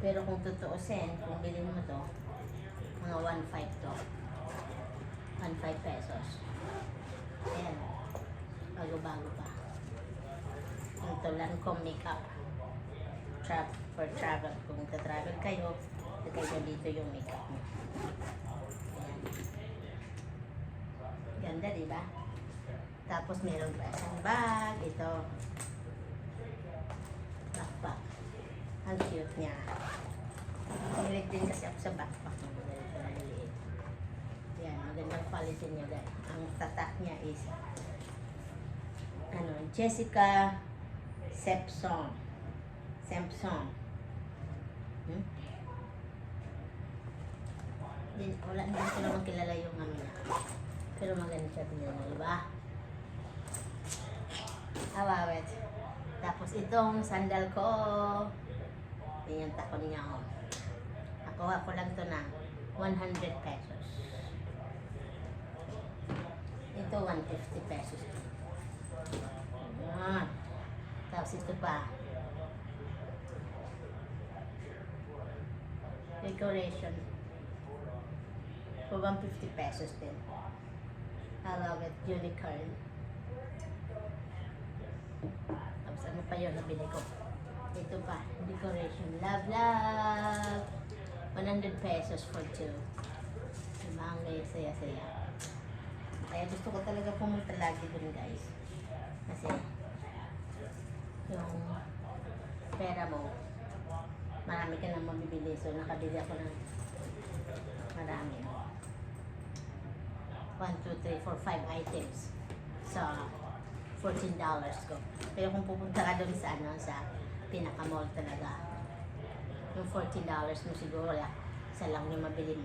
Pero kung tutuusin, kung bilhin mo to, mga 1.5 to. 1.5 pesos. Ayan. Bago-bago pa. Ito Lancome makeup. For travel. Kung travel kayo, lagay nyo dito yung makeup mo. Ayan. Ganda, diba? Tapos meron pa isang bag. Ito. Backpack. Ang cute niya. Mahilig din kasi ako sa backpack. Yan, magandang quality niya guys. Ang tatak niya is Jessica Simpson. Wala din ko naman kilala yung niya. Pero maganda siya din, diba? Awawet. Tapos itong sandal ko. Yan yung takon niya ako. Ako lang to na 100 pesos. Ito 150 pesos. Ayan. Tapos ito pa. Decoration. For 150 pesos din. I love it. Unicorn. Tapos ano pa yun nabili ko? Ito pa. Decoration. Love, love. 100 pesos for two. Diba ang saya-saya. Kaya gusto ko talaga pumunta lagi dun guys. Kasi yung pera mo, marami ka nang mabibili. So nakabili ako ng marami. 1, 2, 3, 4, 5 items sa $14 ko. Pero kung pupunta ka dun sa pinaka-mall talaga, yung $14 mo siguro isa lang yung mabili mo.